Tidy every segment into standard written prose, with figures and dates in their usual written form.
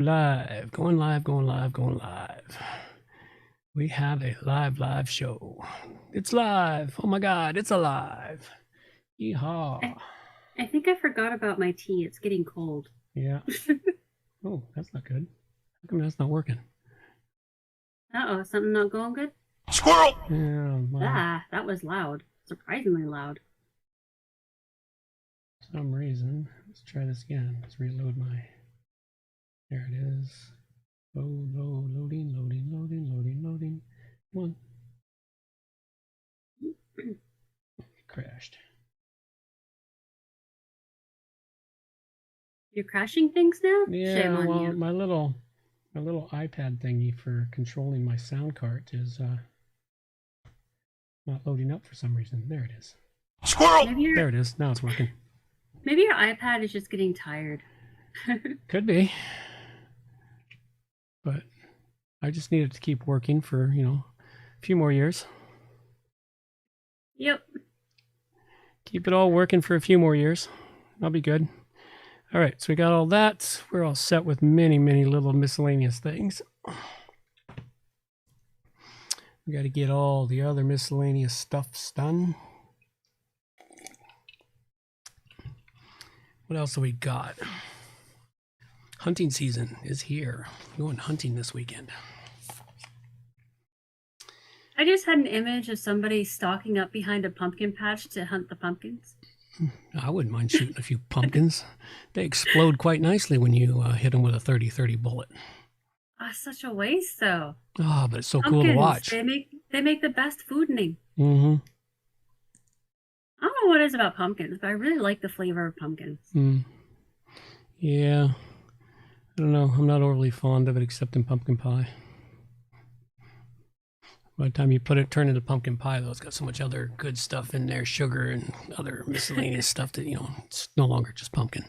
Live, going live, going live, going live. We have a live show. It's live. Oh my God, it's alive. Yeehaw. I think I forgot about my tea. It's getting cold. Yeah. Oh, that's not good. How come that's not working? Uh-oh, something not going good? Squirrel! Yeah, that was loud. Surprisingly loud. For some reason. Let's try this again. Let's reload my... There it is. Loading. One. It crashed. You're crashing things now? Yeah, Shame on well, you. my little iPad thingy for controlling my sound cart is not loading up for some reason. There it is. Squirrel! There it is. Now it's working. Maybe your iPad is just getting tired. Could be. But I just need it to keep working for, a few more years. Yep. Keep it all working for a few more years. I'll be good. All right, so we got all that. We're all set with many little miscellaneous things. We got to get all the other miscellaneous stuffs done. What else do we got? Hunting season is here. Going hunting this weekend. I just had an image of somebody stalking up behind a pumpkin patch to hunt the pumpkins. I wouldn't mind shooting a few pumpkins. They explode quite nicely when you hit them with a 30-30 bullet. Such a waste, though. Oh, but it's so Pumpkins, cool to watch. They make the best fooding. Mm-hmm. I don't know what it is about pumpkins, but I really like the flavor of pumpkins. Yeah. I don't know. I'm not overly fond of it except in pumpkin pie. By the time you turn into pumpkin pie, though, it's got so much other good stuff in there, sugar and other miscellaneous stuff that, it's no longer just pumpkin.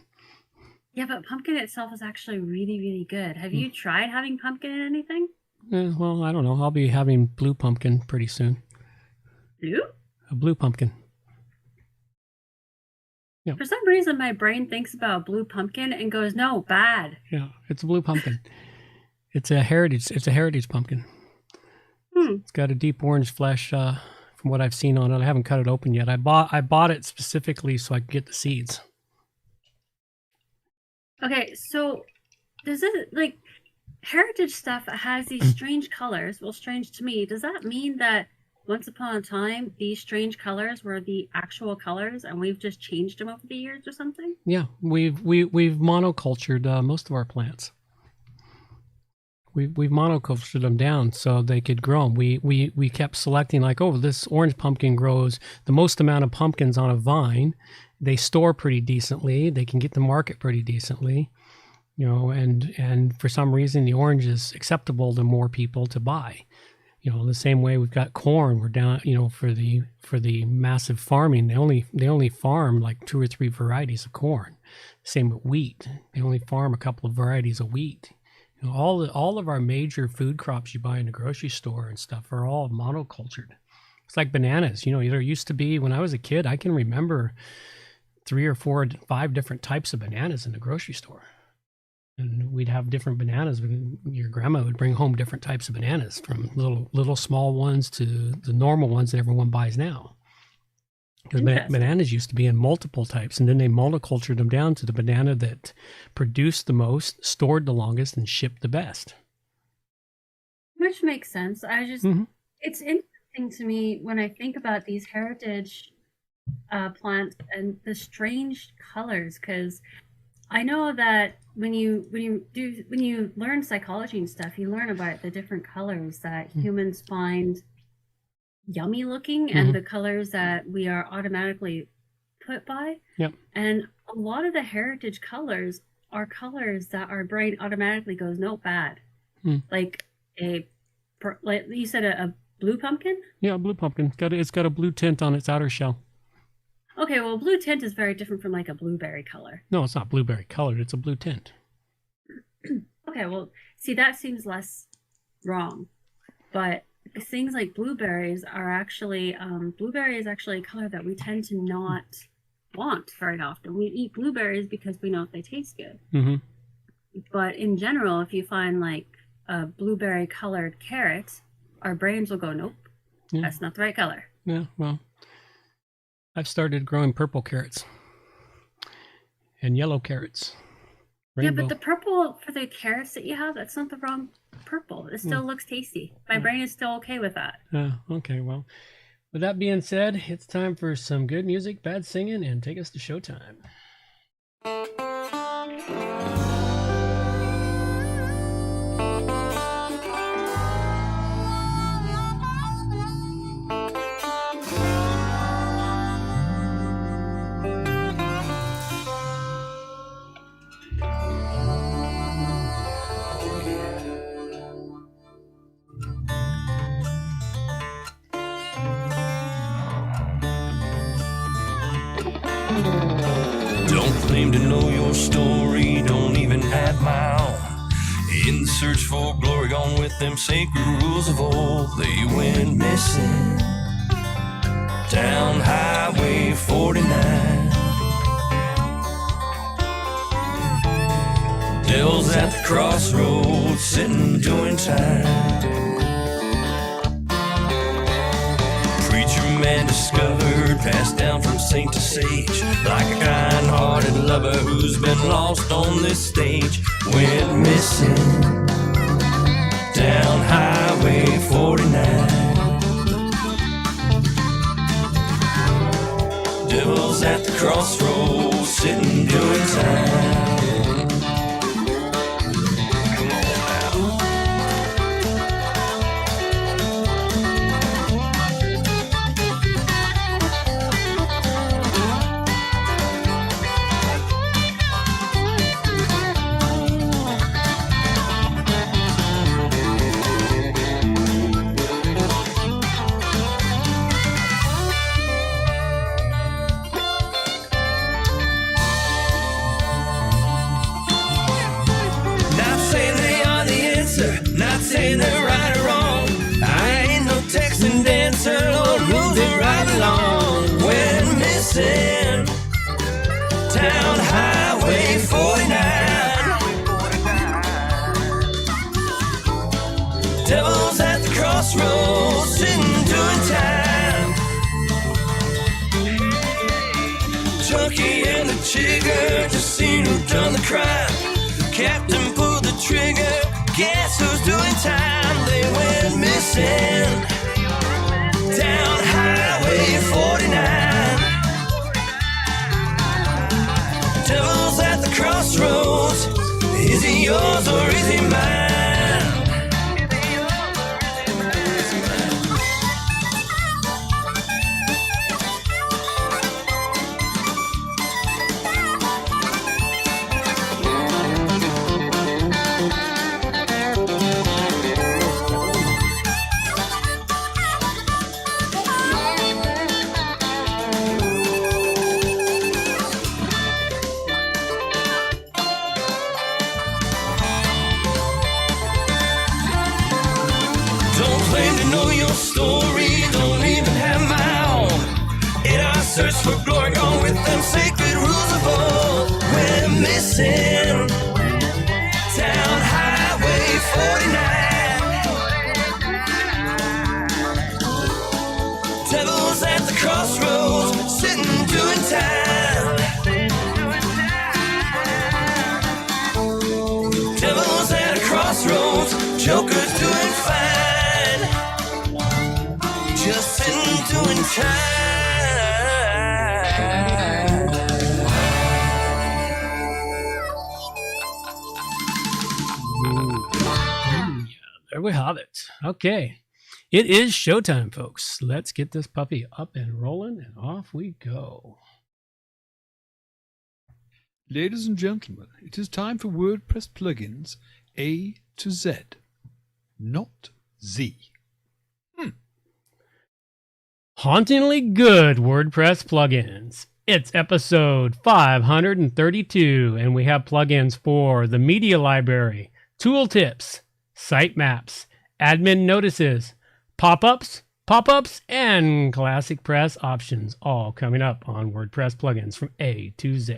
Yeah, but pumpkin itself is actually really good. Have you tried having pumpkin in anything? Well, I don't know. I'll be having blue pumpkin pretty soon. Blue? A blue pumpkin. Yeah. For some reason, my brain thinks about blue pumpkin and goes, no, bad. Yeah, it's a blue pumpkin. It's a heritage pumpkin. It's got a deep orange flesh from what I've seen on it. I haven't cut it open yet. I bought it specifically so I could get the seeds. Okay, so does it, like, heritage stuff has these strange colors? Well, strange to me. Does that mean that once upon a time, these strange colors were the actual colors and we've just changed them over the years or something? Yeah, we've monocultured most of our plants. We've monocultured them down so they could grow them. We kept selecting, like, oh, this orange pumpkin grows the most amount of pumpkins on a vine. They store pretty decently. They can get to market pretty decently, and for some reason the orange is acceptable to more people to buy. The same way we've got corn. We're down, for the massive farming, they only farm like 2 or 3 varieties of corn. Same with wheat. They only farm a couple of varieties of wheat. All of our major food crops you buy in the grocery store and stuff are all monocultured. It's like bananas. There used to be, when I was a kid, I can remember 3 or 4, 5 different types of bananas in the grocery store. And we'd have different bananas. Your grandma would bring home different types of bananas, from little small ones to the normal ones that everyone buys now. Because bananas used to be in multiple types, and then they monocultured them down to the banana that produced the most, stored the longest, and shipped the best. Which makes sense. It's interesting to me when I think about these heritage plants and the strange colors, because I know that when you learn psychology and stuff, you learn about the different colors that humans find yummy looking and the colors that we are automatically put by. Yep. And a lot of the heritage colors are colors that our brain automatically goes, no, bad. Like you said, a blue pumpkin? Yeah, a blue pumpkin. It's got a blue tint on its outer shell. Okay, well, blue tint is very different from like a blueberry color. No, it's not blueberry colored. It's a blue tint. Okay, well, see, that seems less wrong. But things like blueberries are actually, blueberry is actually a color that we tend to not want very often. We eat blueberries because we know they taste good. But in general, if you find like a blueberry colored carrot, our brains will go, nope, that's not the right color. Yeah, well, I've started growing purple carrots and yellow carrots. Rainbow. Yeah, but the purple for the carrots that you have, that's not the wrong purple. It still looks tasty. My brain is still okay with that. Okay, well, with that being said, it's time for some good music, bad singing, and take us to showtime. Don't claim to know your story, don't even have my own. In the search for glory, gone with them sacred rules of old. They went missing down Highway 49. Devil's at the crossroads, sitting doing time. Man discovered, passed down from saint to sage, like a kind-hearted lover who's been lost on this stage. Went missing down Highway 49. Devil's at the crossroads, sitting doing time. Not saying they're right or wrong. I ain't no Texan dancer, Lord rules it right along. Went missing down Highway 49. Devil's at the crossroads, sitting doing time. Junkie and the jigger just seen who done the crime. Captain pulled the trigger. Guess who's doing time? They went missing down Highway 49. Devil's at the crossroads. Is he yours or is he mine? Search for glory, gone with them sacred rules of old. We're missing down Highway 49. Devil's at the crossroads, sitting doing time. Devil's at a crossroads, Joker's doing fine. Just sitting doing time. There we have it. Okay. It is showtime, folks. Let's get this puppy up and rolling, and off we go. Ladies and gentlemen, it is time for WordPress Plugins A to Z, not Z. Hauntingly good WordPress plugins. It's episode 532, and we have plugins for the media library, tooltips, sitemaps, admin notices, popups, and ClassicPress Options, all coming up on WordPress plugins from A to Z.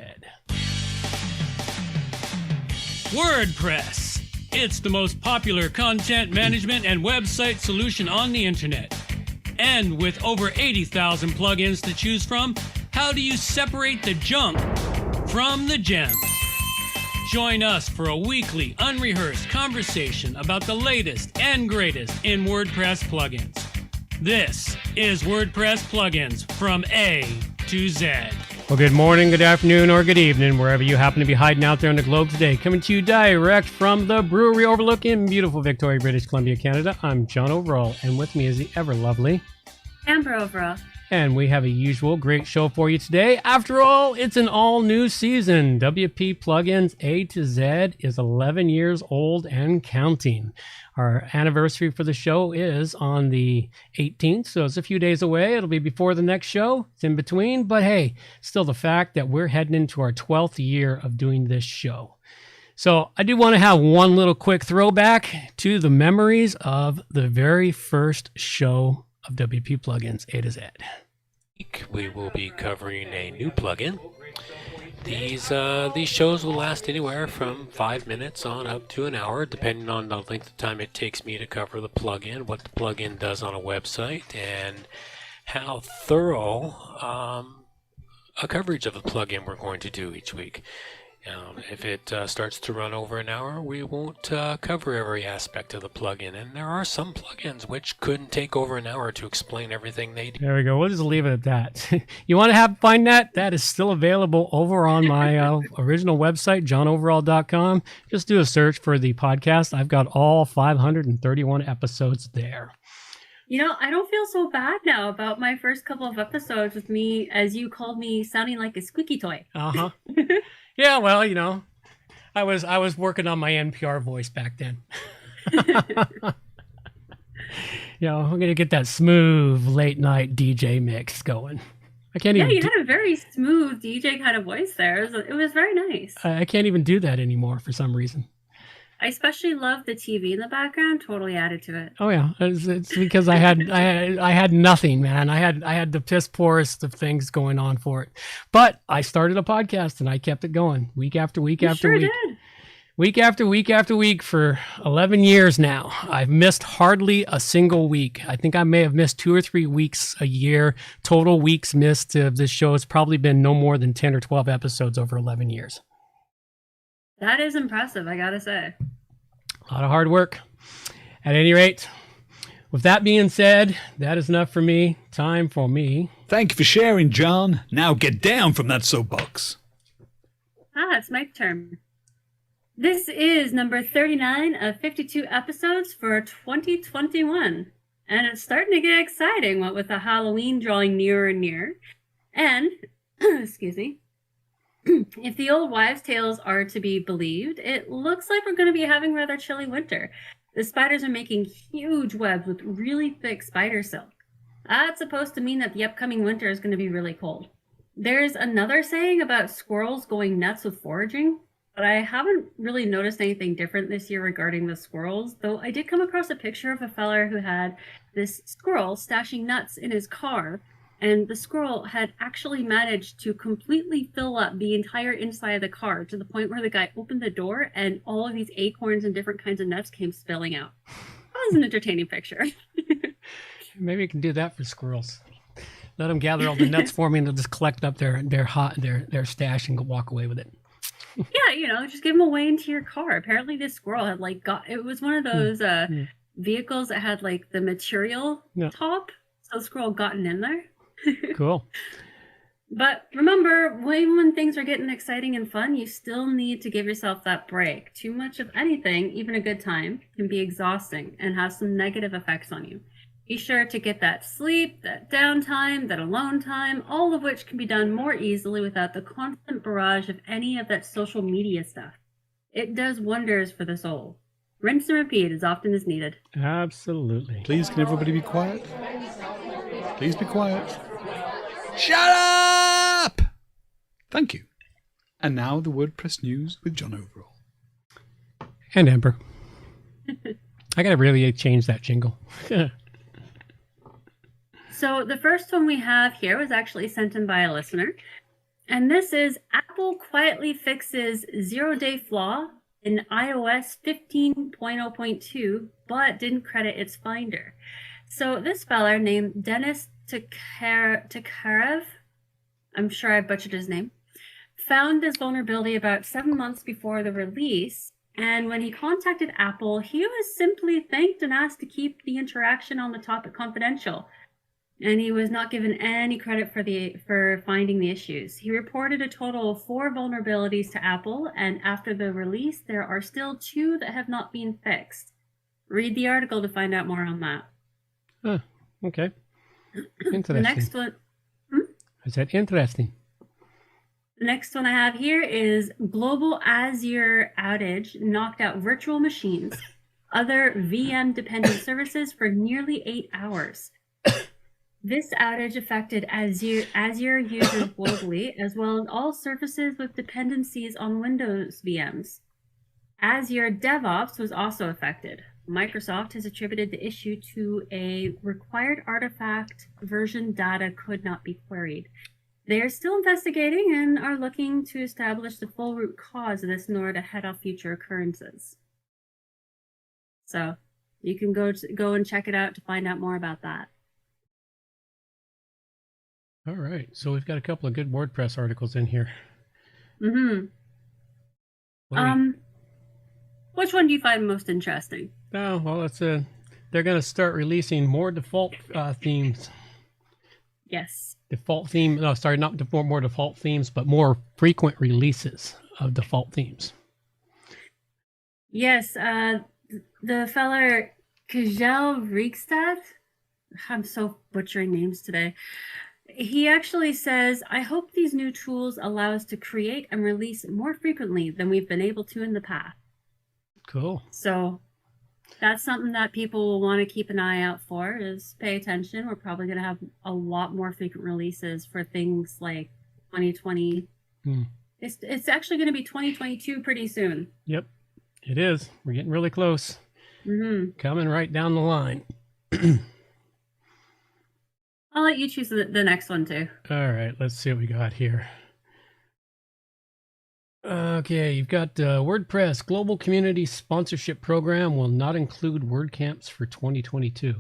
WordPress. It's the most popular content management and website solution on the internet. And with over 80,000 plugins to choose from, how do you separate the junk from the gems? Join us for a weekly, unrehearsed conversation about the latest and greatest in WordPress plugins. This is WordPress Plugins from A to Z. Well, good morning, good afternoon, or good evening, wherever you happen to be hiding out there on the globe today. Coming to you direct from the brewery overlook in beautiful Victoria, British Columbia, Canada. I'm John Overall, and with me is the ever lovely Amber Overall. And we have a usual great show for you today. After all, it's an all-new season. WP Plugins A to Z is 11 years old and counting. Our anniversary for the show is on the 18th, so it's a few days away. It'll be before the next show. It's in between, but hey, still the fact that we're heading into our 12th year of doing this show. So I do want to have one little quick throwback to the memories of the very first show of WP Plugins A to Z. We will be covering a new plugin. These shows will last anywhere from 5 minutes on up to an hour, depending on the length of time it takes me to cover the plugin, what the plugin does on a website, and how thorough a coverage of the plugin we're going to do each week. If it starts to run over an hour, we won't cover every aspect of the plugin. And there are some plugins which couldn't take over an hour to explain everything they do. There we go. We'll just leave it at that. You want to find that? That is still available over on my original website, johnoverall.com. Just do a search for the podcast. I've got all 531 episodes there. You know, I don't feel so bad now about my first couple of episodes with me, as you called me, sounding like a squeaky toy. Uh-huh. Yeah, well, you know, I was working on my NPR voice back then. You know, I'm gonna get that smooth late night DJ mix going. I can't even. Yeah, you had a very smooth DJ kind of voice there. It was very nice. I can't even do that anymore for some reason. I especially love the TV in the background. Totally added to it. Oh yeah, it's because I had nothing, man. I had the piss poorest of things going on for it, but I started a podcast and I kept it going week after week after week. Did. Week after week after week for 11 years now. I've missed hardly a single week. I think I may have missed 2 or 3 weeks a year. Total weeks missed of this show has probably been no more than 10 or 12 episodes over 11 years. That is impressive, I gotta say. A lot of hard work. At any rate, with that being said, that is enough for me. Time for me. Thank you for sharing, John. Now get down from that soapbox. It's my turn. This is number 39 of 52 episodes for 2021. And it's starting to get exciting, what with the Halloween drawing nearer and nearer. And, excuse me, if the old wives' tales are to be believed, it looks like we're going to be having a rather chilly winter. The spiders are making huge webs with really thick spider silk. That's supposed to mean that the upcoming winter is going to be really cold. There's another saying about squirrels going nuts with foraging, but I haven't really noticed anything different this year regarding the squirrels, though I did come across a picture of a fella who had this squirrel stashing nuts in his car. And the squirrel had actually managed to completely fill up the entire inside of the car to the point where the guy opened the door and all of these acorns and different kinds of nuts came spilling out. That was an entertaining picture. Maybe you can do that for squirrels. Let them gather all the nuts for me and they'll just collect up their stash and go walk away with it. Yeah, you know, just give them away into your car. Apparently this squirrel had it was one of those vehicles that had like the material top. So the squirrel gotten in there. Cool. But remember, when things are getting exciting and fun, you still need to give yourself that break. Too much of anything, even a good time, can be exhausting and have some negative effects on you. Be sure to get that sleep, that downtime, that alone time, all of which can be done more easily without the constant barrage of any of that social media stuff. It does wonders for the soul. Rinse and repeat as often as needed. Absolutely. Please, can everybody be quiet? Please be quiet. Shut up! Thank you. And now the WordPress news with John Overall. And Amber. I gotta really change that jingle. So the first one we have here was actually sent in by a listener. And this is Apple quietly fixes 0-day flaw in iOS 15.0.2, but didn't credit its finder. So this fella named Dennis Takarev, I'm sure I butchered his name, found this vulnerability about 7 months before the release. And when he contacted Apple, he was simply thanked and asked to keep the interaction on the topic confidential. And he was not given any credit for finding the issues. He reported a total of 4 vulnerabilities to Apple, and after the release, there are still 2 that have not been fixed. Read the article to find out more on that. Huh, okay. Interesting. The next one... I said interesting. The next one I have here is global Azure outage knocked out virtual machines, other VM-dependent services for nearly 8 hours. This outage affected Azure users globally, as well as all services with dependencies on Windows VMs. Azure DevOps was also affected. Microsoft has attributed the issue to a required artifact version data could not be queried. They are still investigating and are looking to establish the full root cause of this in order to head off future occurrences. So you can go and check it out to find out more about that. All right, so we've got a couple of good WordPress articles in here. Mm-hmm. Which one do you find most interesting? Oh, well, they're going to start releasing more default themes. Yes. Not more default themes, but more frequent releases of default themes. Yes, the fella Kjell Riekstad, I'm so butchering names today. He actually says, I hope these new tools allow us to create and release more frequently than we've been able to in the past. Cool. So that's something that people will want to keep an eye out for, is pay attention. We're probably going to have a lot more frequent releases for things like 2020. It's actually going to be 2022 pretty soon. Yep, it is. We're getting really close. Mm-hmm. Coming right down the line. I'll let you choose the next one too. All right, let's see what we got here. Okay, you've got WordPress Global Community Sponsorship Program will not include WordCamps for 2022.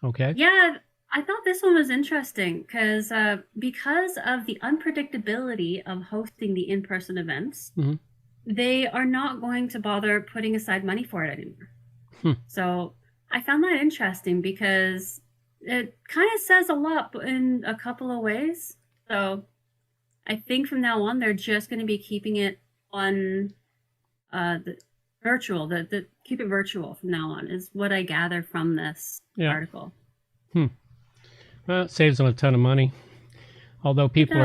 Okay. Yeah, I thought this one was interesting because of the unpredictability of hosting the in-person events, they are not going to bother putting aside money for it anymore. So I found that interesting because it kind of says a lot in a couple of ways. So I think from now on, they're just going to be keeping it on the virtual. Keep it virtual from now on is what I gather from this article. Well, it saves them a ton of money. Although people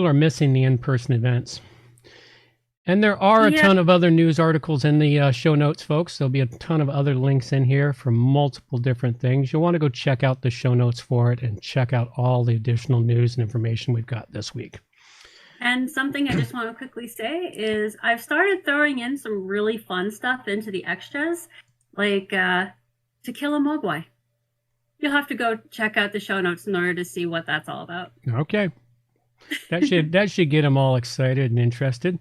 are missing the in-person events. And there are a ton of other news articles in the show notes, folks. There'll be a ton of other links in here for multiple different things. You'll want to go check out the show notes for it and check out all the additional news and information we've got this week. And something I just want to quickly say is I've started throwing in some really fun stuff into the extras, like To Kill a Mogwai. You'll have to go check out the show notes in order to see what that's all about. Okay. That should get them all excited and interested.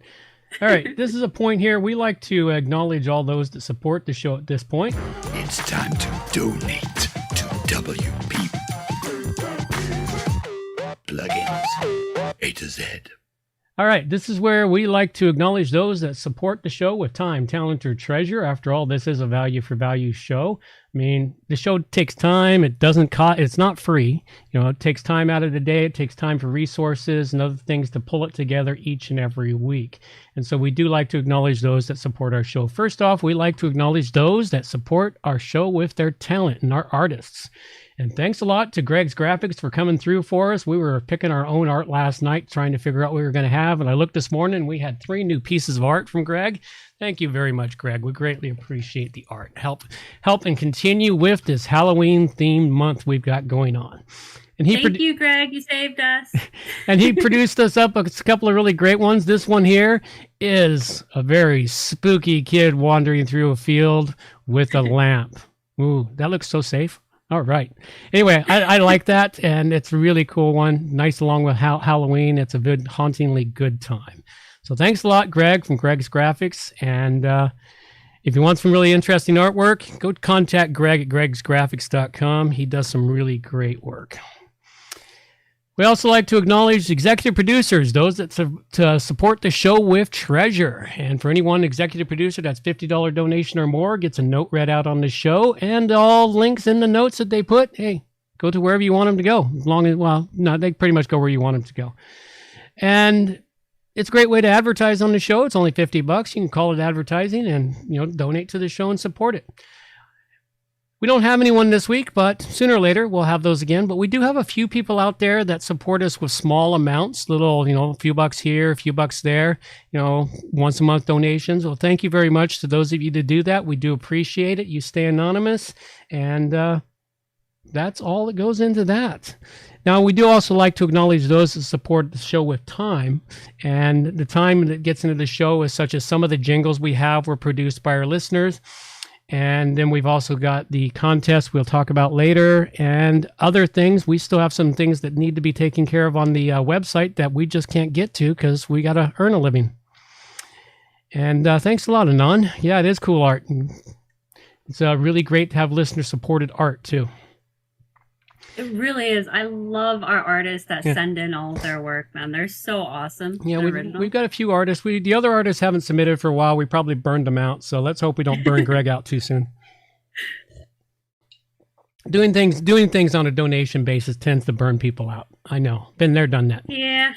All right, this is a point here. We like to acknowledge all those that support the show at this point. It's time to donate to WP Plugins A to Z. All right, this is where we like to acknowledge those that support the show with time, talent, or treasure. After all, this is a value for value show. I mean, the show takes time. It doesn't cost. It's not free. You know, it takes time out of the day. It takes time for resources and other things to pull it together each and every week. And so we do like to acknowledge those that support our show. First off, we like to acknowledge those that support our show with their talent and our artists. And thanks a lot to Greg's Graphics for coming through for us. We were picking our own art last night, trying to figure out what we were going to have. And I looked this morning, and we had 3 new pieces of art from Greg. Thank you very much, Greg. We greatly appreciate the art. Help and continue with this Halloween-themed month we've got going on. And Thank you, Greg. You saved us. And he produced us up a couple of really great ones. This one here is a very spooky kid wandering through a field with a lamp. Ooh, that looks so safe. All right. Anyway, I like that, and it's a really cool one. Nice along with Halloween. It's a good, hauntingly good time. So thanks a lot, Greg from Greg's Graphics. And if you want some really interesting artwork, go contact Greg at gregsgraphics.com. He does some really great work. We also like to acknowledge executive producers, those that support the show with treasure. And for any one executive producer, that's $50 donation or more, gets a note read out on the show, and all links in the notes that they put, hey, go to wherever you want them to go. As long as, well, no, they pretty much go where you want them to go. And it's a great way to advertise on the show. It's only $50. You can call it advertising and, donate to the show and support it. We don't have anyone this week, but sooner or later we'll have those again. But we do have a few people out there that support us with small amounts, little, a few bucks here, a few bucks there, once a month donations. Well, thank you very much to those of you that do that. We do appreciate it. You stay anonymous, and that's all that goes into that. Now, we do also like to acknowledge those that support the show with time. And the time that gets into the show is such as some of the jingles we have were produced by our listeners. And then we've also got the contest we'll talk about later and other things. We still have some things that need to be taken care of on the website that we just can't get to because we got to earn a living. And thanks a lot, Anon. Yeah, it is cool art. It's really great to have listener-supported art, too. It really is. I love our artists that send in all their work, man. They're so awesome. Yeah, we've got a few artists. The other artists haven't submitted for a while. We probably burned them out, so let's hope we don't burn Greg out too soon. Doing things on a donation basis tends to burn people out. I know. Been there, done that. Yeah.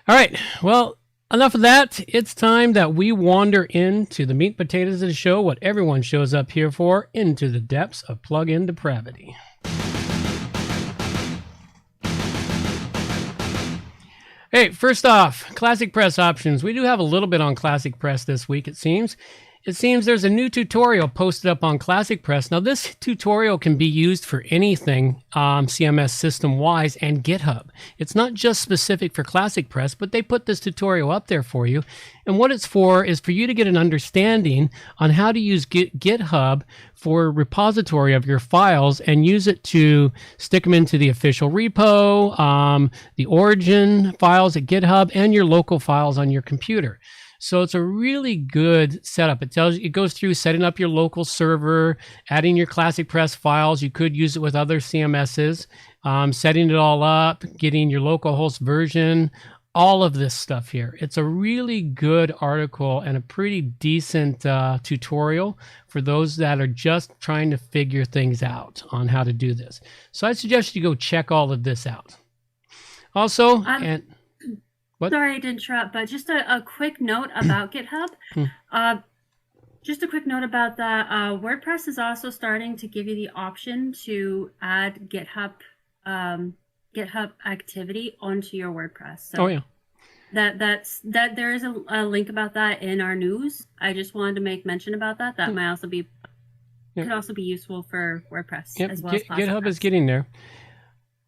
All right. Well, enough of that. It's time that we wander into the meat and potatoes of the show, what everyone shows up here for, into the depths of plugin depravity. Hey, first off, ClassicPress Options. We do have a little bit on ClassicPress this week, it seems. It seems there's a new tutorial posted up on ClassicPress. Now, this tutorial can be used for anything CMS system-wise and GitHub. It's not just specific for ClassicPress, but they put this tutorial up there for you. And what it's for is for you to get an understanding on how to use GitHub for a repository of your files and use it to stick them into the official repo, the origin files at GitHub, and your local files on your computer. So it's a really good setup. It goes through setting up your local server, adding your ClassicPress files. You could use it with other CMSs, setting it all up, getting your local host version, all of this stuff here. It's a really good article and a pretty decent tutorial for those that are just trying to figure things out on how to do this. So I suggest you go check all of this out. Also, what? Sorry to interrupt, but just a quick note about GitHub. Just a quick note about that. WordPress is also starting to give you the option to add GitHub activity onto your WordPress. So that there is a link about that in our news. I just wanted to make mention about that. That might also be could also be useful for WordPress as well as GitHub is getting there.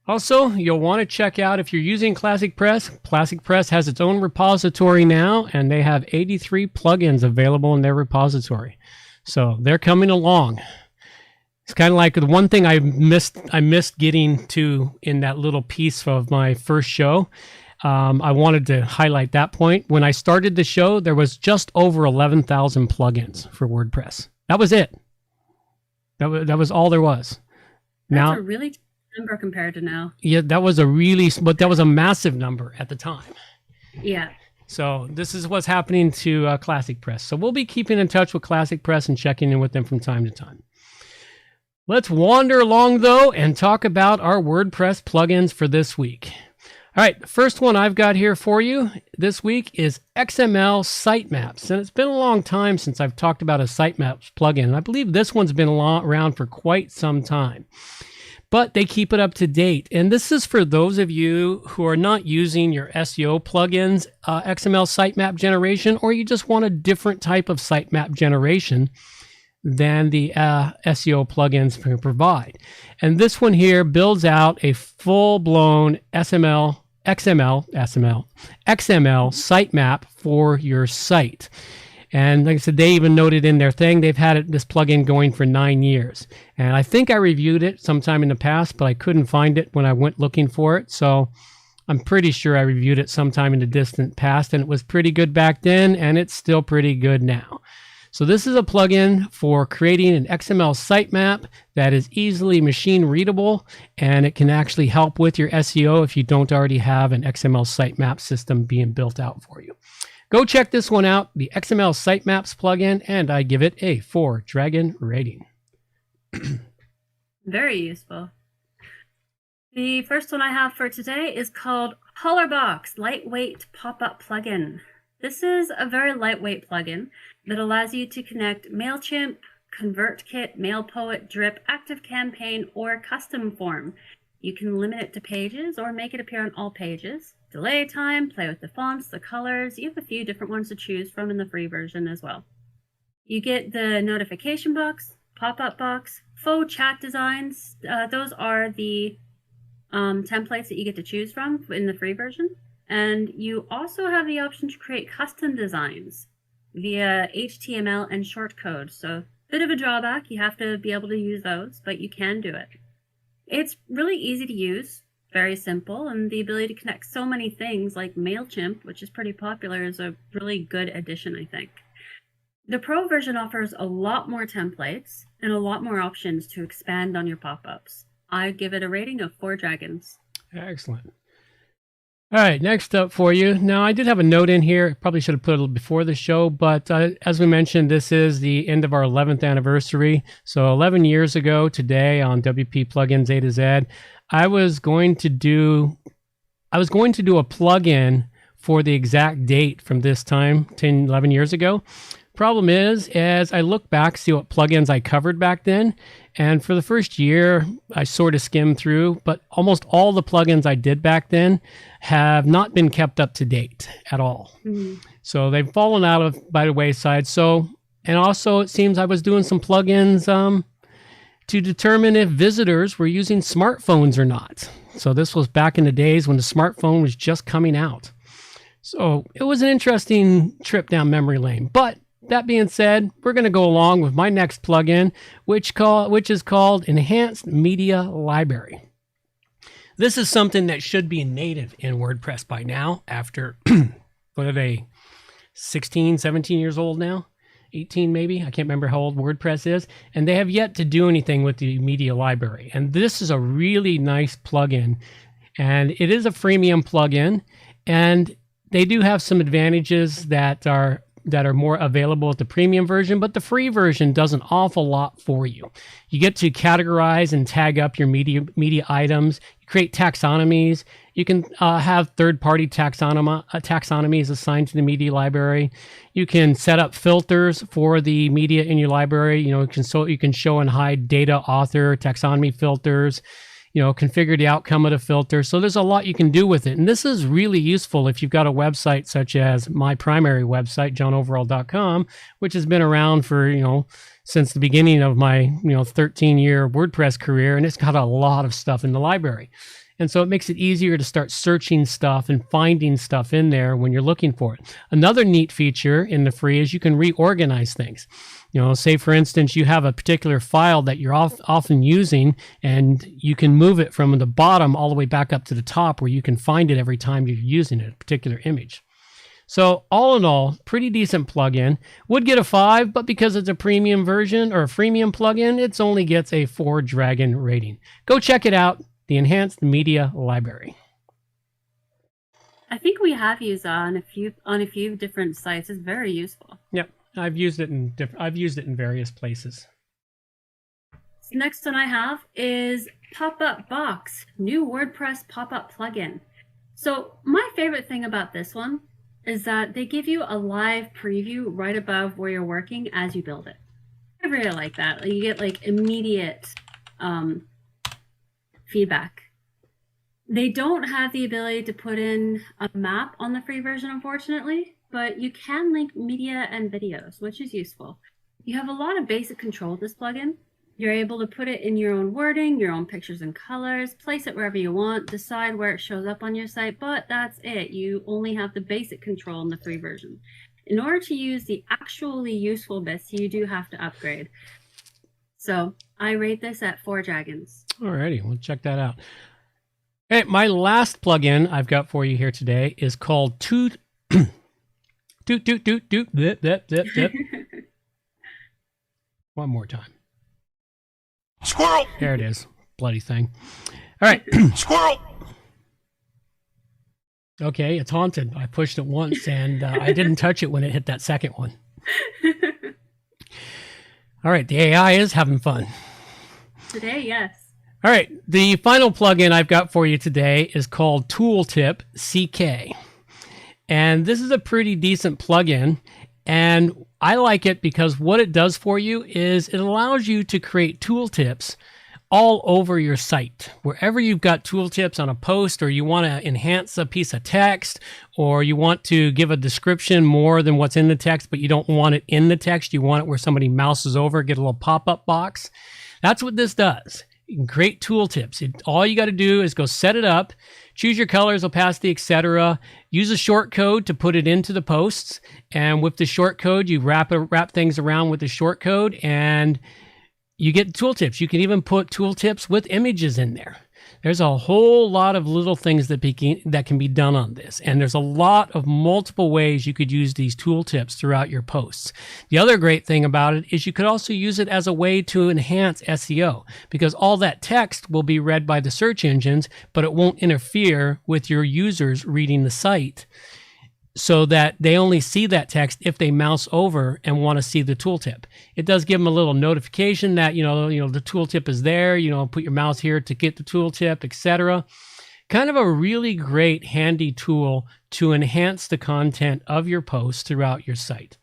Also, you'll want to check out, if you're using ClassicPress, ClassicPress has its own repository now, and they have 83 plugins available in their repository. So they're coming along. It's kind of like the one thing I missed getting to in that little piece of my first show. I wanted to highlight that point. When I started the show, there was just over 11,000 plugins for WordPress. That was it. That was all there was. That's a really number compared to now. Yeah, that was a massive number at the time. Yeah. So this is what's happening to ClassicPress. So we'll be keeping in touch with ClassicPress and checking in with them from time to time. Let's wander along, though, and talk about our WordPress plugins for this week. All right, the first one I've got here for you this week is XML Sitemaps. And it's been a long time since I've talked about a Sitemaps plugin. And I believe this one's been around for quite some time. But they keep it up to date. And this is for those of you who are not using your SEO plugins, XML Sitemap Generation, or you just want a different type of sitemap generation than the SEO plugins can provide. And this one here builds out a full-blown XML sitemap for your site. And like I said, they even noted in their thing, they've had this plugin going for 9 years. And I think I reviewed it sometime in the past, but I couldn't find it when I went looking for it. So I'm pretty sure I reviewed it sometime in the distant past, and it was pretty good back then, and it's still pretty good now. So this is a plugin for creating an XML sitemap that is easily machine readable, and it can actually help with your SEO if you don't already have an XML sitemap system being built out for you. Go check this one out, the XML Sitemaps plugin, and I give it a 4-dragon rating. Very useful. The first one I have for today is called Holler Box Lightweight Pop-Up Plugin. This is a very lightweight plugin that allows you to connect MailChimp, ConvertKit, MailPoet, Drip, ActiveCampaign, or Custom Form. You can limit it to pages or make it appear on all pages. Delay time, play with the fonts, the colors. You have a few different ones to choose from in the free version as well. You get the notification box, pop-up box, faux chat designs. Those are the templates that you get to choose from in the free version. And you also have the option to create custom designs via HTML and shortcode. So bit of a drawback, you have to be able to use those, but you can do it. It's really easy to use, very simple, and the ability to connect so many things like MailChimp, which is pretty popular, is a really good addition, I think. The Pro version offers a lot more templates and a lot more options to expand on your pop-ups. I give it a rating of 4 dragons. Excellent. All right, next up for you. Now, I did have a note in here. Probably should have put it before the show, but as we mentioned, this is the end of our 11th anniversary. So 11 years ago today on WP Plugins A-Z, I was going to do a plugin for the exact date from this time, 10, 11 years ago. Problem is, as I look back, see what plugins I covered back then, and for the first year, I sort of skimmed through, but almost all the plugins I did back then have not been kept up to date at all. Mm-hmm. So they've fallen out by the wayside. So, and also it seems I was doing some plugins to determine if visitors were using smartphones or not. So this was back in the days when the smartphone was just coming out. So it was an interesting trip down memory lane, but that being said, we're going to go along with my next plugin, which is called Enhanced Media Library. This is something that should be native in WordPress by now, after, what are they, 16, 17 years old now? 18 maybe? I can't remember how old WordPress is. And they have yet to do anything with the media library. And this is a really nice plugin. And it is a freemium plugin. And they do have some advantages that are more available at the premium version, but the free version does an awful lot for you. You get to categorize and tag up your media items. You create taxonomies. You can have third-party taxonomies assigned to the media library. You can set up filters for the media in your library. You can show and hide data, author, taxonomy filters. Configure the outcome of the filter. So there's a lot you can do with it. And this is really useful if you've got a website such as my primary website, johnoverall.com, which has been around for, since the beginning of my, 13-year WordPress career. And it's got a lot of stuff in the library. And so it makes it easier to start searching stuff and finding stuff in there when you're looking for it. Another neat feature in the free is you can reorganize things. Say for instance, you have a particular file that you're often using, and you can move it from the bottom all the way back up to the top where you can find it every time you're using a particular image. So all in all, pretty decent plugin. Would get a 5, but because it's a premium version or a freemium plugin, it only gets a 4-dragon rating. Go check it out, the Enhanced Media Library. I think we have used that on a few different sites. It's very useful. Yep. I've used it in various places. So next one I have is Popup Box, new WordPress pop-up plugin. So my favorite thing about this one is that they give you a live preview right above where you're working as you build it. I really like that. You get immediate feedback. They don't have the ability to put in a map on the free version, unfortunately, but you can link media and videos, which is useful. You have a lot of basic control with this plugin. You're able to put it in your own wording, your own pictures and colors, place it wherever you want, decide where it shows up on your site, but that's it. You only have the basic control in the free version. In order to use the actually useful bits, you do have to upgrade. So I rate this at 4 dragons. Alrighty, we'll check that out. Hey, my last plugin I've got for you here today is called Toot. Doot, doot, doot, doot, dip, dip, dip, dip. One more time. Squirrel! There it is. Bloody thing. All right. Squirrel! Okay, it's haunted. I pushed it once and I didn't touch it when it hit that second one. All right, the AI is having fun. Today, yes. All right, the final plugin I've got for you today is called Tooltip CK. And this is a pretty decent plugin. And I like it because what it does for you is it allows you to create tooltips all over your site. Wherever you've got tooltips on a post, or you want to enhance a piece of text, or you want to give a description more than what's in the text, but you don't want it in the text. You want it where somebody mouses over, get a little pop-up box. That's what this does. You can create tooltips. All you got to do is go set it up, choose your colors, opacity, etc. Use a short code to put it into the posts. And with the short code, you wrap things around with the short code and you get tooltips. You can even put tooltips with images in there. There's a whole lot of little things that can be done on this. And there's a lot of multiple ways you could use these tooltips throughout your posts. The other great thing about it is you could also use it as a way to enhance SEO, because all that text will be read by the search engines, but it won't interfere with your users reading the site, so that they only see that text if they mouse over and want to see the tooltip. It does give them a little notification that, you know, the tooltip is there, put your mouse here to get the tooltip, etc. Kind of a really great handy tool to enhance the content of your posts throughout your site.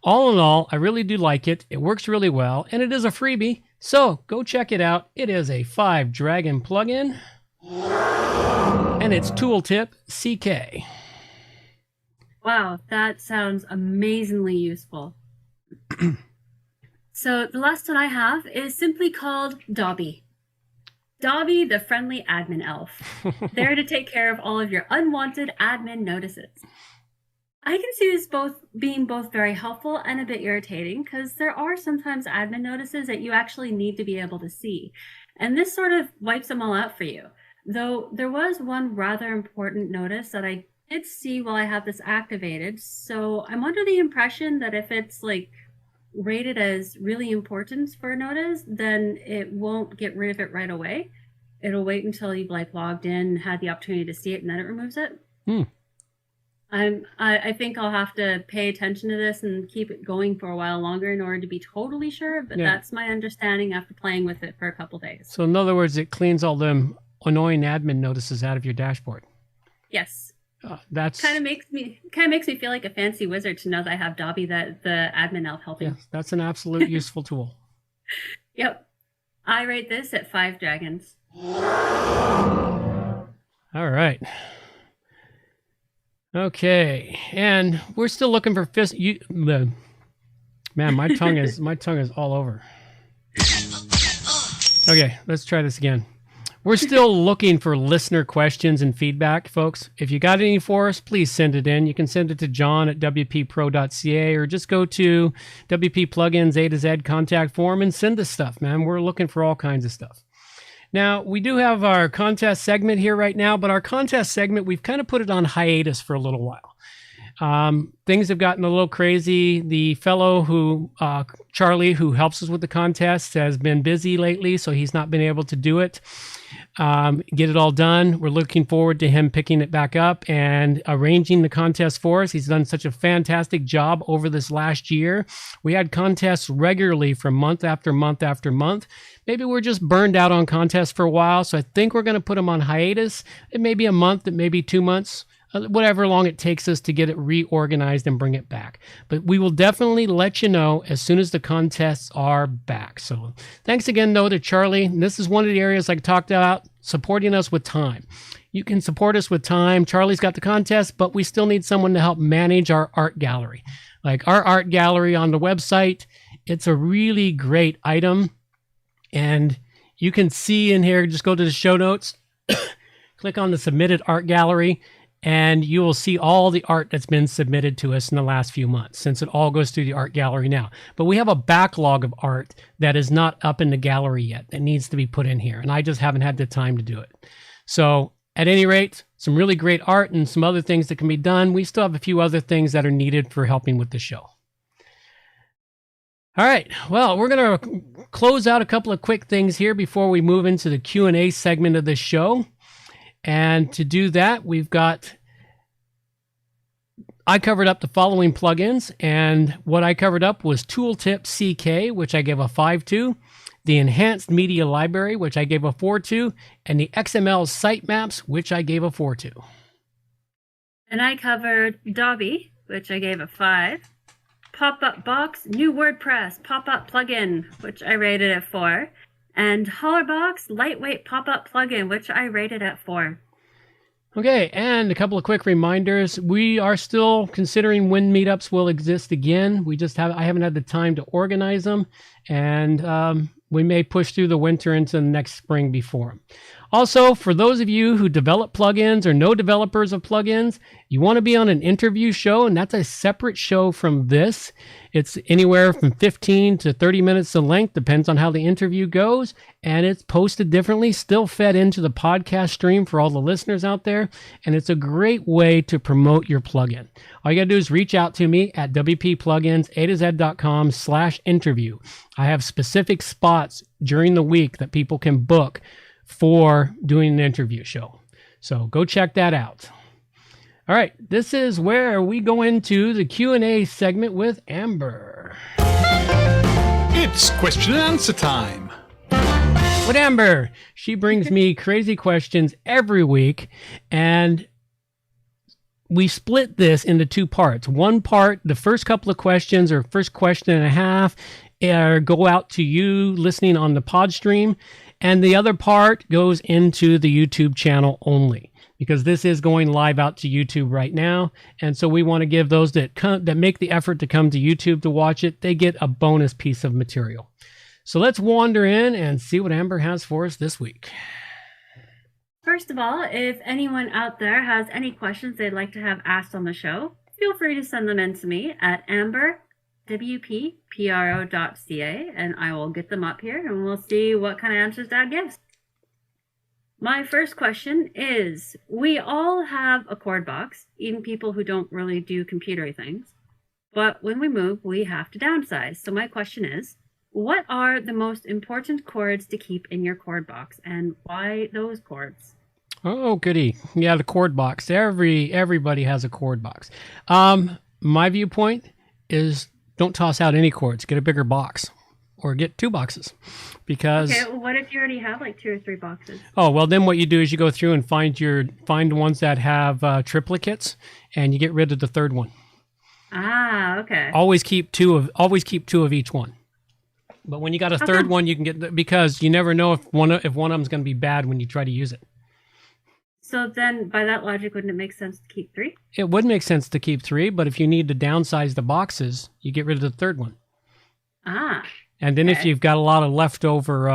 All in all, I really do like it. It works really well, and it is a freebie, so go check it out. It is a 5-dragon plugin, and it's Tooltip CK. Wow, that sounds amazingly useful. So the last one I have is simply called Dobby. Dobby, the friendly admin elf, there to take care of all of your unwanted admin notices. I can see this being both very helpful and a bit irritating, because there are sometimes admin notices that you actually need to be able to see. And this sort of wipes them all out for you. Though there was one rather important notice that I did see while I have this activated. So I'm under the impression that if it's like rated as really important for a notice, then it won't get rid of it right away. It'll wait until you've like logged in and had the opportunity to see it, and then it removes it. I think I'll have to pay attention to this and keep it going for a while longer in order to be totally sure, but that's my understanding after playing with it for a couple days. So in other words, it cleans all them annoying admin notices out of your dashboard. Yes. That's kind of makes me feel like a fancy wizard to know that I have Dobby, the admin elf, helping. Yes, that's an absolute useful tool. Yep. I rate this at 5 dragons. All right. Okay, and we're still looking for man, my tongue is all over. Okay, let's try this again. We're still looking for listener questions and feedback, folks. If you got any for us, please send it in. You can send it to john@wppro.ca, or just go to WP Plugins A-Z contact form and send us stuff, man. We're looking for all kinds of stuff. Now, we do have our contest segment here right now, but our contest segment, we've kind of put it on hiatus for a little while. Things have gotten a little crazy. The fellow who, Charlie, who helps us with the contest, has been busy lately, so he's not been able to do it. Get it all done. We're looking forward to him picking it back up and arranging the contest for us. He's done such a fantastic job over this last year. We had contests regularly for month after month after month. Maybe we're just burned out on contests for a while, so I think we're going to put them on hiatus. It may be a month, it may be 2 months. Whatever long it takes us to get it reorganized and bring it back. But we will definitely let you know as soon as the contests are back. So thanks again, though, to Charlie. This is one of the areas I talked about, supporting us with time. You can support us with time. Charlie's got the contest, but we still need someone to help manage our art gallery. Like our art gallery on the website, it's a really great item. And you can see in here, just go to the show notes, click on the submitted art gallery, and you will see all the art that's been submitted to us in the last few months, since it all goes through the art gallery now. But we have a backlog of art that is not up in the gallery yet that needs to be put in here, and I just haven't had the time to do it. So At any rate, some really great art and some other things that can be done. We still have a few other things that are needed for helping with the show. All right, well, we're going to close out a couple of quick things here before we move into the Q&A segment of the show. And to do that, I covered up the following plugins, and what I covered up was Tooltip CK, which I gave a 5 to, the Enhanced Media Library, which I gave a 4 to, and the XML Sitemaps, which I gave a 4 to. And I covered Dobby, which I gave a 5. Popup Box, new WordPress pop-up plugin, which I rated at 4. And Holler Box, lightweight pop-up plugin, which I rated at 4. Okay, and a couple of quick reminders. We are still considering when meetups will exist again. I haven't had the time to organize them, and we may push through the winter into the next spring before them. Also, for those of you who develop plugins or know developers of plugins, you want to be on an interview show, and that's a separate show from this. It's anywhere from 15 to 30 minutes in length, depends on how the interview goes, and it's posted differently, still fed into the podcast stream for all the listeners out there, and it's a great way to promote your plugin. All you got to do is reach out to me at wppluginsa2z.com/interview. I have specific spots during the week that people can book for doing an interview show. So go check that out. All right, this is where we go into the Q&A segment with Amber. It's question and answer time. With Amber, she brings me crazy questions every week, and we split this into 2 parts. One part, the first couple of questions or first question and a half, go out to you listening on the pod stream, and the other part goes into the YouTube channel only, because this is going live out to YouTube right now, and so we want to give those that make the effort to come to YouTube to watch it, they get a bonus piece of material. So let's wander in and see what Amber has for us this week. First of all, if anyone out there has any questions they'd like to have asked on the show, feel free to send them in to me at amberwppro.ca, and I will get them up here and we'll see what kind of answers Dad gives. My first question is, we all have a Chord box, even people who don't really do computery things, but when we move, we have to downsize. So my question is, what are the most important chords to keep in your Chord box, and why those chords? Oh, goody. Yeah, the Chord box. Everybody has a Chord box. My viewpoint is don't toss out any chords. Get a bigger box, or get 2 boxes, because... Okay, well, what if you already have like 2 or 3 boxes? Oh, well, then what you do is you go through and find ones that have triplicates, and you get rid of the 3rd one. Ah, okay. Always keep two of each one. But when you got a 3rd one, you can get, because you never know if one of them is going to be bad when you try to use it. So then, by that logic, wouldn't it make sense to keep 3? It would make sense to keep 3, but if you need to downsize the boxes, you get rid of the 3rd one. Ah. And then if you've got a lot of leftover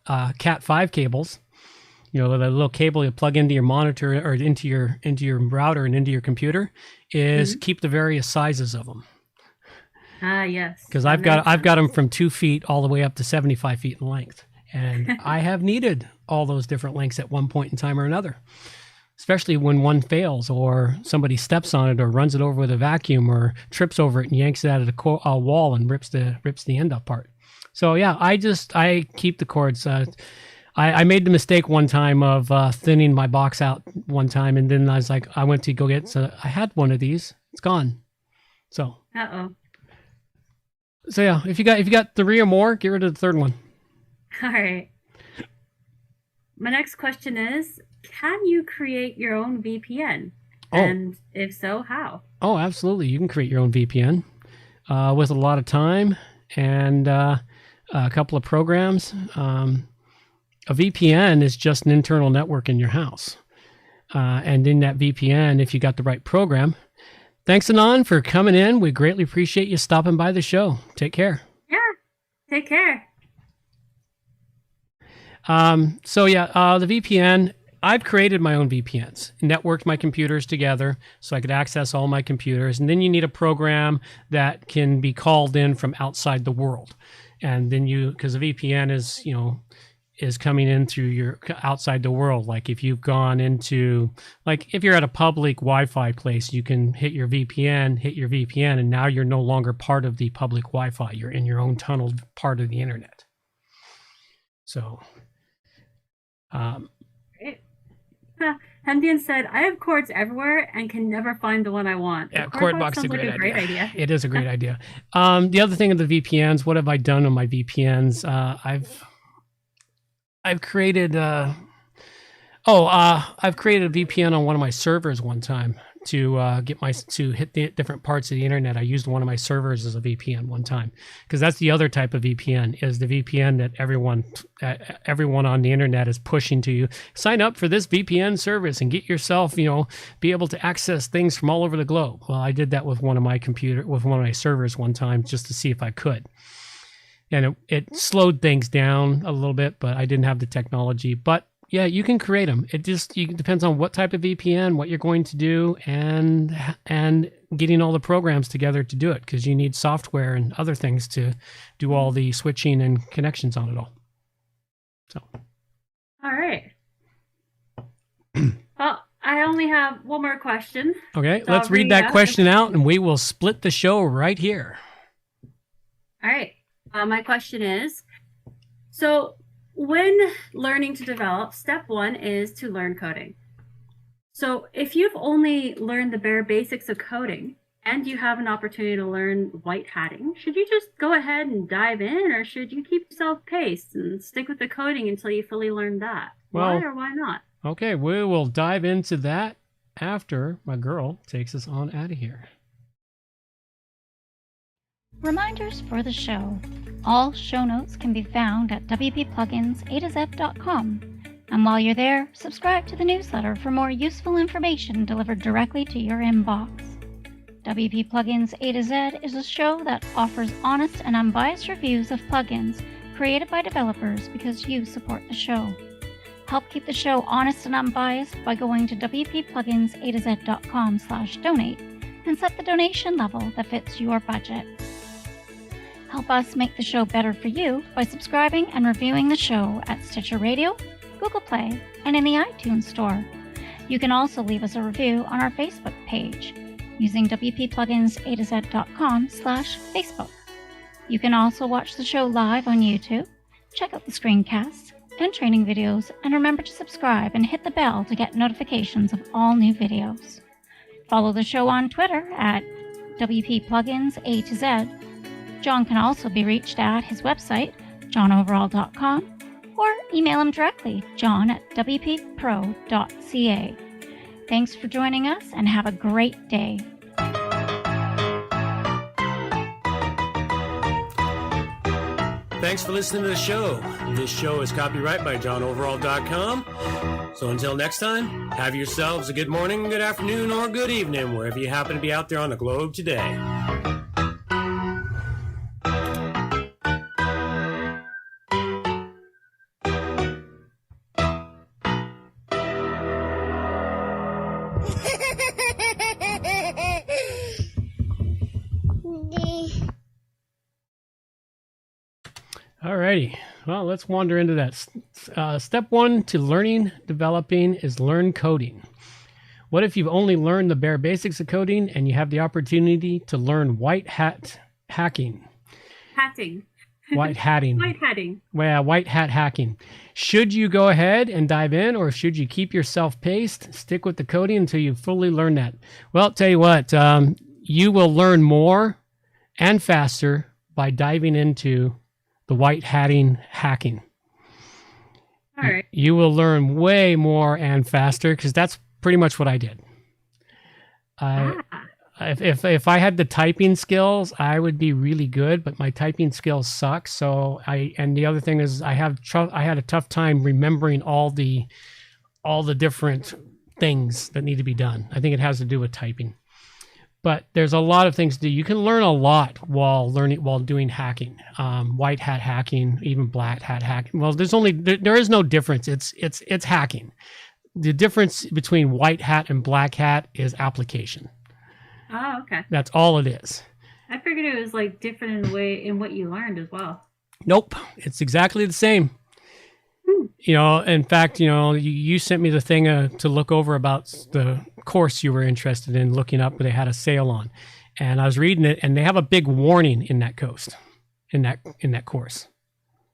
Cat5 cables, the little cable you plug into your monitor or into your router and into your computer, is keep the various sizes of them. Ah, yes. Because I've got them from 2 feet all the way up to 75 feet in length, and I have needed all those different lengths at one point in time or another. Especially when one fails, or somebody steps on it, or runs it over with a vacuum, or trips over it and yanks it out of the wall and rips the end up part. So yeah, I keep the chords. I made the mistake one time of thinning my box out one time, and then I went to go get. So I had one of these. It's gone. So. So yeah, if you got 3 or more, get rid of the 3rd one. All right. My next question is, can you create your own VPN? Oh. And if so, how? Oh, absolutely. You can create your own VPN with a lot of time and a couple of programs. A VPN is just an internal network in your house. And in that VPN, if you got the right program. Thanks, Anon, for coming in. We greatly appreciate you stopping by the show. Take care. Yeah, take care. The VPN, I've created my own VPNs, networked my computers together so I could access all my computers. And then you need a program that can be called in from outside the world. And then because the VPN is, is coming in through your outside the world. Like if you've gone into, like if you're at a public Wi-Fi place, you can hit your VPN, and now you're no longer part of the public Wi-Fi. You're in your own tunneled part of the internet. So, Great. Hendian said, I have Chords everywhere and can never find the one I want. Yeah, Chord Box is a sounds great like idea. It is a great idea. The other thing of the VPNs, what have I done on my VPNs? I've created I've created a VPN on one of my servers one time to hit the different parts of the internet. I used one of my servers as a VPN one time, because that's the other type of VPN, is the VPN that everyone on the internet is pushing to you. Sign up for this VPN service and get yourself, be able to access things from all over the globe. Well, I did that with one of my servers one time just to see if I could. And it slowed things down a little bit, but I didn't have the technology. But yeah, you can create them. It depends on what type of VPN, what you're going to do, and getting all the programs together to do it, because you need software and other things to do all the switching and connections on it all. So. All right. Well, I only have one more question. Okay, so let's read that question out, and we will split the show right here. All right. My question is, so when learning to develop, step one is to learn coding. So if you've only learned the bare basics of coding and you have an opportunity to learn white hatting, should you just go ahead and dive in, or should you keep yourself paced and stick with the coding until you fully learn that? Why or why not? Okay, we will dive into that after my girl takes us on out of here. Reminders for the show. All show notes can be found at wppluginsa-z.com. And while you're there, subscribe to the newsletter for more useful information delivered directly to your inbox. WP Plugins A-Z is a show that offers honest and unbiased reviews of plugins created by developers because you support the show. Help keep the show honest and unbiased by going to wppluginsaz.com/donate and set the donation level that fits your budget. Help us make the show better for you by subscribing and reviewing the show at Stitcher Radio, Google Play, and in the iTunes Store. You can also leave us a review on our Facebook page using wppluginsaz.com/Facebook. You can also watch the show live on YouTube, check out the screencasts and training videos, and remember to subscribe and hit the bell to get notifications of all new videos. Follow the show on Twitter at WPPluginsA-Z. John can also be reached at his website, johnoverall.com, or email him directly, john@wppro.ca. Thanks for joining us, and have a great day. Thanks for listening to the show. This show is copyright by johnoverall.com. So until next time, have yourselves a good morning, good afternoon, or good evening, wherever you happen to be out there on the globe today. Alrighty, well, let's wander into that. Step one to learning, developing is learn coding. What if you've only learned the bare basics of coding and you have the opportunity to learn white hat hacking? White hatting. White hatting. Well, white hat hacking. Should you go ahead and dive in, or should you keep yourself paced, stick with the coding until you fully learn that? Well, I'll tell you what, you will learn more and faster by diving into the white hatting hacking. All right. You will learn way more and faster, because that's pretty much what I did. If I had the typing skills, I would be really good, but my typing skills suck. So and the other thing is I had a tough time remembering all the different things that need to be done. I think it has to do with typing. But there's a lot of things to do. You can learn a lot while doing hacking, white hat hacking, even black hat hacking. Well, there is no difference. It's hacking. The difference between white hat and black hat is application. Oh, okay. That's all it is. I figured it was like different in what you learned as well. Nope, it's exactly the same. You know, in fact, you know, you sent me the thing to look over about the course you were interested in looking up, but they had a sale on, and I was reading it, and they have a big warning in that course.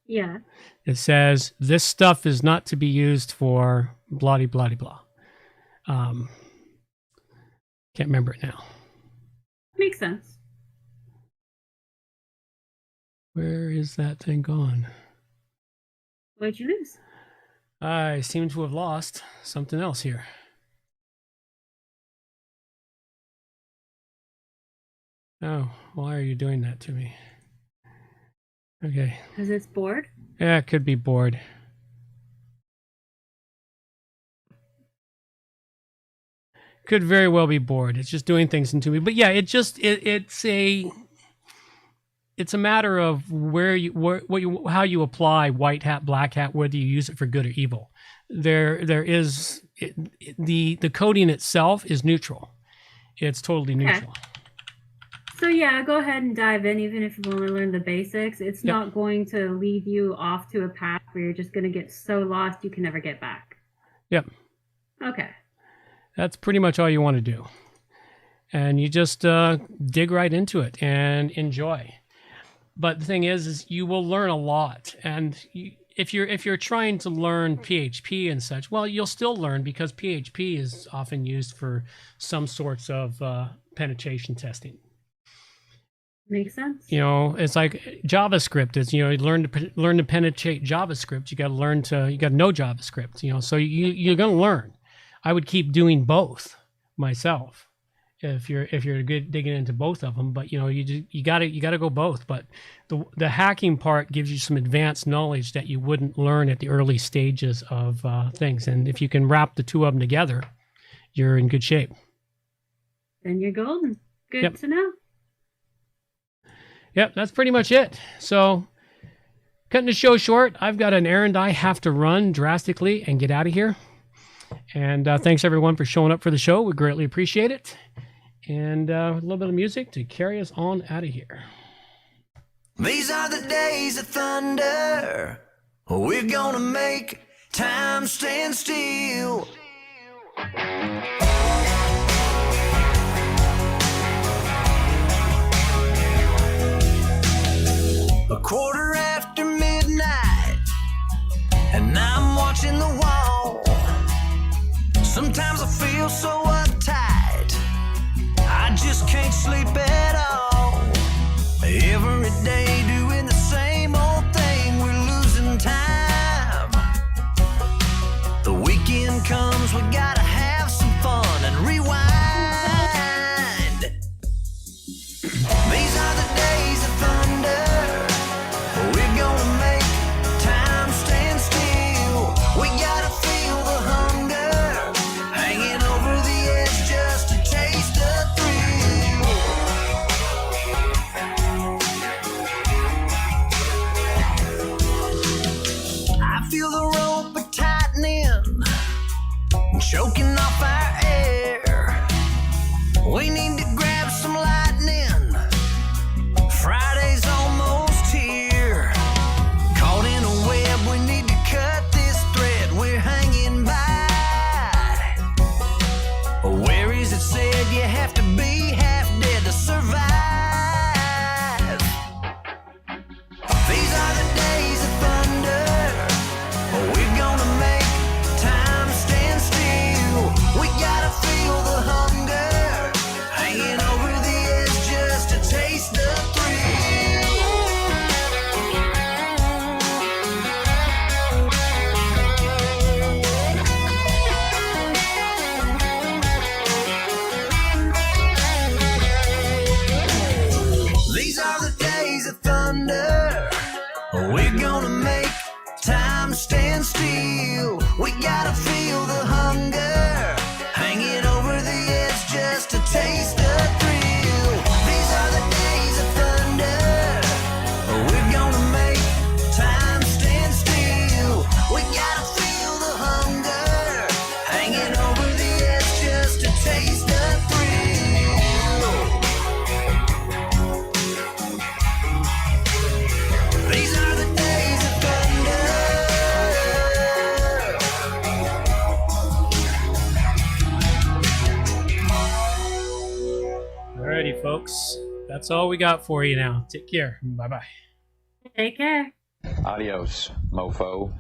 Yeah. It says this stuff is not to be used for blah blah blah. Can't remember it now. Makes sense. Where is that thing gone? What'd you lose? I seem to have lost something else here. Oh, why are you doing that to me? Okay. Because it's bored? Yeah, it could be bored. Could very well be bored. It's just doing things into me. But yeah, it's a matter of how you apply white hat, black hat, whether you use it for good or evil. The coding itself is neutral. It's totally neutral. So yeah, go ahead and dive in, even if you want to learn the basics. It's not going to lead you off to a path where you're just going to get so lost you can never get back. Yep. Okay. That's pretty much all you want to do. And you just dig right into it and enjoy. But the thing is you will learn a lot. And if you're trying to learn PHP and such, well, you'll still learn because PHP is often used for some sorts of penetration testing. Makes sense. You know, it's like JavaScript. It's, you know, you learn to penetrate JavaScript. You got to know JavaScript. You know, so you're going to learn. I would keep doing both myself if you're good digging into both of them. But you know, you got to go both. But the hacking part gives you some advanced knowledge that you wouldn't learn at the early stages of things. And if you can wrap the two of them together, you're in good shape. Then you're golden. Good to know. Yep, that's pretty much it. So, cutting the show short, I've got an errand I have to run drastically and get out of here. And thanks, everyone, for showing up for the show. We greatly appreciate it. And a little bit of music to carry us on out of here. These are the days of thunder. We're gonna make time stand still. A quarter after midnight, and I'm watching the wall. Sometimes I feel so uptight, I just can't sleep at all. Every day doing the same old thing, we're losing time. The weekend comes, we gotta have some fun and rewind. These are the days of thunder. We're gonna make time stand still. We gotta feel the hunger, hanging over the edge just to taste the thrill. I feel the rope tightening, choking off our air. We need to grab some lightning. Friday's almost here. Caught in a web, we need to cut this thread we're hanging by. Where is it said you have to be half dead to survive? These are the days of thunder. We're gonna make time stand still. We gotta feel the hunger, hanging over the edge just to taste the thrill. These are the days of thunder. We're gonna make time stand still. We gotta feel the hunger, hanging over the edge just to taste the thrill. These are the days of thunder. We're gonna make time stand still. We gotta feel the hunger, hanging over the edge just to taste the thrill. These are the days of thunder. folks. That's all we got for you now. Take care. Bye-bye. Take care. Adios, mofo.